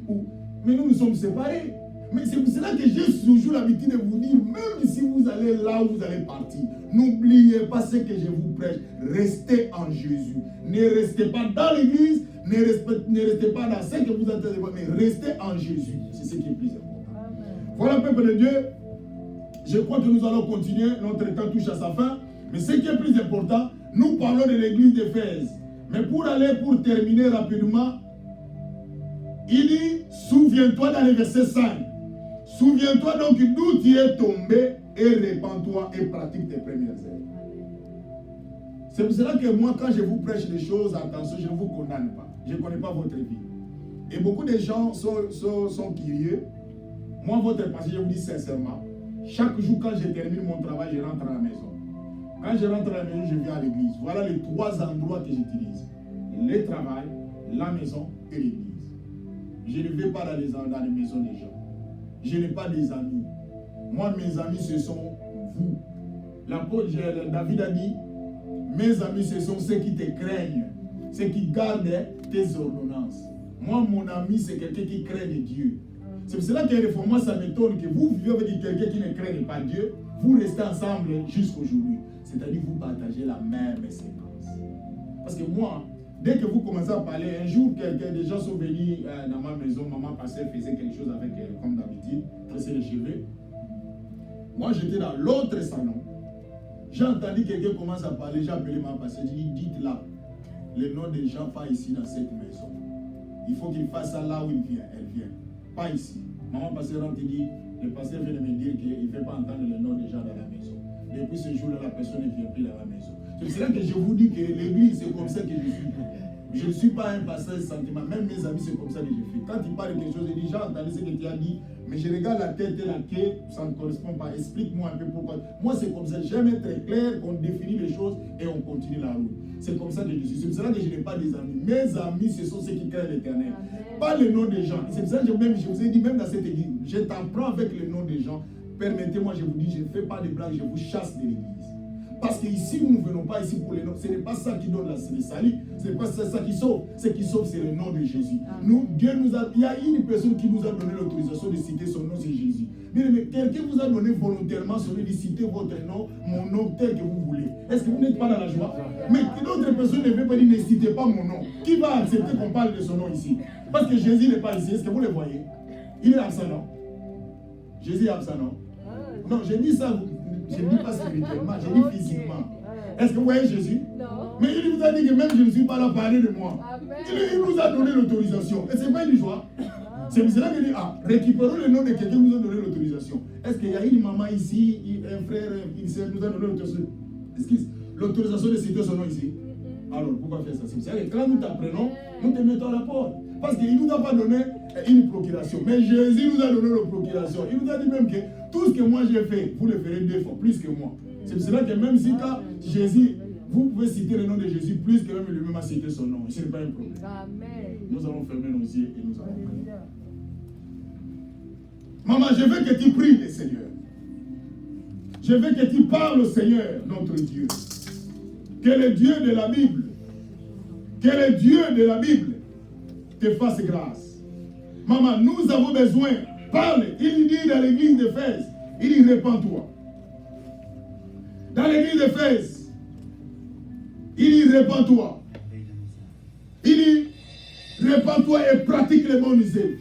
Speaker 1: Mais nous nous sommes séparés. Mais c'est pour cela que j'ai toujours l'habitude de vous dire, même si vous allez là où vous allez partir, n'oubliez pas ce que je vous prêche. Restez en Jésus. Ne restez pas dans l'église, ne restez pas dans ce que vous entendez, mais restez en Jésus. C'est ce qui est plus important. Amen. Voilà, peuple de Dieu. Je crois que nous allons continuer. Notre temps touche à sa fin. Mais ce qui est plus important, nous parlons de l'église d'Éphèse. Mais pour terminer rapidement, il dit, souviens-toi dans le verset 5. Souviens-toi donc d'où tu es tombé et répands-toi et pratique tes premières œuvres. C'est pour cela que moi, quand je vous prêche des choses, attention, je ne vous condamne pas. Je ne connais pas votre vie. Et beaucoup de gens sont curieux. Moi, votre passé, je vous dis sincèrement, chaque jour, quand je termine mon travail, je rentre à la maison. Quand je rentre à la maison, je viens à l'église. Voilà les 3 endroits que j'utilise. Le travail, la maison et l'église. Je ne vais pas dans les maisons des gens. Je n'ai pas des amis. Moi, mes amis, ce sont vous. L'apôtre David a dit, mes amis, ce sont ceux qui te craignent, ceux qui gardent tes ordonnances. Moi, mon ami, c'est quelqu'un qui craint Dieu. C'est pour cela que moi, ça m'étonne que vous vivez avec quelqu'un qui ne craint pas Dieu, vous restez ensemble jusqu'aujourd'hui. C'est-à-dire que vous partagez la même séquence. Parce que moi, dès que vous commencez à parler, un jour, des gens sont venus dans ma maison, maman passait, faisait quelque chose avec elle, comme d'habitude, tresser les cheveux. Moi, j'étais dans l'autre salon. J'ai entendu quelqu'un commencer à parler, j'ai appelé ma pasteur, j'ai dit, dites-là, le nom des gens, pas ici dans cette maison. Il faut qu'il fasse ça là où elle vient. Pas ici. Maman pasteur rentre et dit, le pasteur vient de me dire qu'il ne fait pas entendre le nom des gens dans la maison. Depuis ce jour-là, la personne ne vient plus dans la maison. C'est là que je vous dis que l'église, c'est comme ça que je suis. Je ne suis pas un pasteur de sentiment. Même mes amis, c'est comme ça que je fais. Quand ils parlent de quelque chose, ils disent, j'ai entendu ce que tu as dit, mais je regarde la tête et la queue, ça ne correspond pas. Explique-moi un peu pourquoi. Moi, c'est comme ça. J'aime être clair, qu'on définit les choses et on continue la route. C'est comme ça que je suis. C'est pour ça que je n'ai pas des amis. Mes amis, ce sont ceux qui craignent l'Éternel. Pas le nom des gens. C'est pour ça que je vous ai dit, même dans cette église, je t'en prends avec le nom des gens. Permettez-moi, je vous dis, je ne fais pas de blagues, je vous chasse de l'église. Parce qu'ici, nous ne venons pas ici pour les noms. Ce n'est pas ça qui donne le salut. Ce n'est pas ça qui sauve. Ce qui sauve, c'est le nom de Jésus. Nous, Dieu nous a... Il y a une personne qui nous a donné l'autorisation de citer son nom, c'est Jésus. Mais quelqu'un vous a donné volontairement celui de citer votre nom, mon nom, tel que vous voulez. Est-ce que vous n'êtes pas dans la joie? Mais d'autres personnes ne veulent pas dire, ne citez pas mon nom. Qui va accepter qu'on parle de son nom ici? Parce que Jésus n'est pas ici. Est-ce que vous le voyez? Il est absent, non? Jésus est absent, non? Non, j'ai dit ça, je ne dis pas spirituellement, je dis physiquement. Est-ce que vous voyez Jésus? Non. Mais il nous a dit que même je ne suis pas là à parler de moi. Il nous a donné l'autorisation. Et ce n'est pas une joie. C'est pour cela qu'il dit, récupérons le nom de quelqu'un qui nous a donné l'autorisation. Est-ce qu'il y a une maman ici, un frère, une sœur nous a donné l'autorisation de citer son nom ici? Alors, pourquoi faire ça? C'est pour ça que quand nous t'apprenons, nous te mettons à la porte. Parce qu'il ne nous a pas donné une procuration. Mais Jésus nous a donné la procuration. Il nous a dit même que tout ce que moi j'ai fait, vous le ferez 2 fois, plus que moi. C'est pour cela que même si quand Jésus, vous pouvez citer le nom de Jésus plus que même lui-même a cité son nom. Ce n'est pas un problème. Amen. Nous allons fermer nos yeux et nous allons prier. Maman, je veux que tu pries le Seigneur. Je veux que tu parles au Seigneur, notre Dieu. Que le Dieu de la Bible, te fasse grâce. Maman, nous avons besoin. Parle. Il dit dans l'église d'Éphèse, il dit répands-toi. Dans l'église d'Éphèse, il dit répands-toi. Il dit répands-toi et pratique les bonnes œuvres.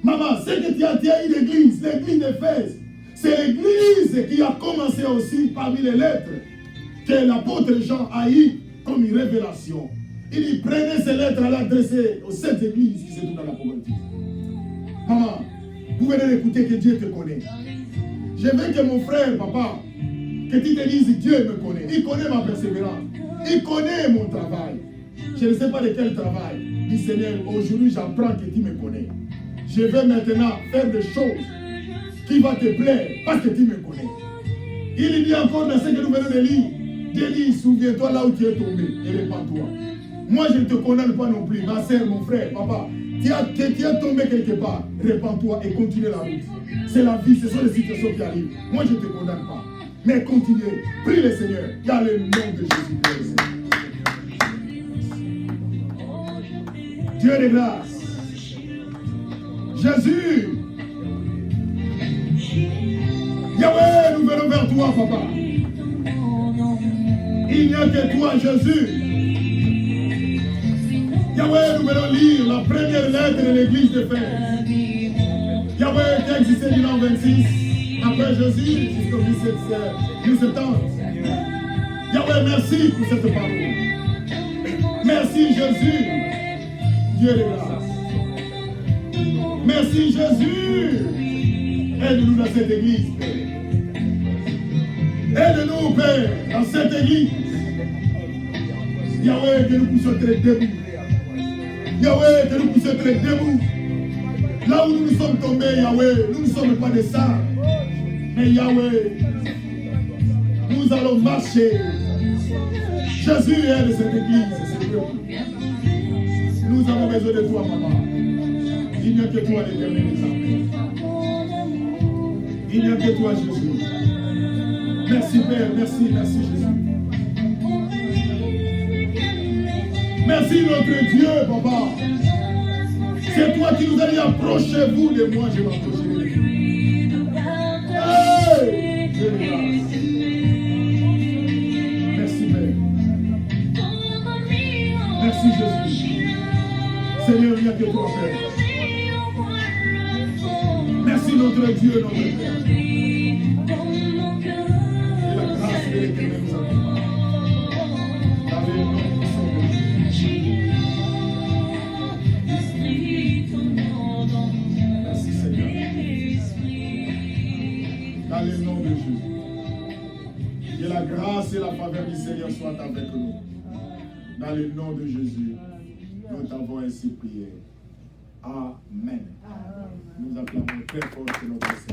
Speaker 1: Maman, c'est que tu as une église, l'église d'Éphèse. C'est l'église qui a commencé aussi parmi les lettres que l'apôtre Jean a eu comme une révélation. Il dit, prenez ces lettres à l'adresser aux 7 églises qui se trouvent dans l'Apocalypse. Maman, vous venez d'écouter que Dieu te connaît. Je veux que mon frère, papa, que tu te dises, Dieu me connaît. Il connaît ma persévérance. Il connaît mon travail. Je ne sais pas de quel travail. Dis Seigneur, aujourd'hui j'apprends que tu me connais. Je vais maintenant faire des choses qui vont te plaire parce que tu me connais. Il dit encore dans ce que nous venons de lire, Dieu dit, souviens-toi là où tu es tombé et répands-toi. Moi je ne te condamne pas non plus, ma soeur, mon frère, papa. Tu as tombé quelque part, répands-toi et continue la route. C'est la vie, ce sont les situations qui arrivent. Moi je ne te condamne pas. Mais continuez, prie le Seigneur, dans le nom de Jésus-Christ. Dieu de grâce. Jésus. Yahweh, nous venons vers toi, papa. Il n'y a que toi, Jésus. Yahweh, nous venons lire la première lettre de l'église d'Éphèse. Yahweh qui a existé du l'an 26 après Jésus jusqu'au 1070. Yahweh, merci pour cette parole. Merci Jésus, Dieu de grâce. Merci Jésus. Aide-nous dans cette église, Père. Aide-nous, Père, dans cette église. Yahweh, que nous puissions être debout. Yahweh, que nous puissions être debout. Là où nous nous sommes tombés, Yahweh, nous ne sommes pas des saints. Mais Yahweh, nous allons marcher. Jésus est de cette église, Seigneur. Nous avons besoin de toi, maman. Il n'y a que toi, l'Éternel des armées. Il n'y a que toi, Jésus. Merci, Père. Merci, merci, Jésus. Merci, notre Dieu, papa. C'est toi qui nous as dit, approchez-vous de moi, je m'approcherai de vous. Hey! Dieu de grâce. Merci, Père. Merci, Jésus. Seigneur, il n'y a que toi, Père. Merci, notre Dieu, notre Père. Et la grâce de l'Éternel nous accompagne. Dans le nom de son Jésus. Merci, Seigneur. Dans le nom de Jésus. Que la grâce et la faveur du Seigneur soient avec nous. Dans le nom de Jésus, nous t'avons ainsi prié. Amen. Nous acclamons très fort que notre Seigneur.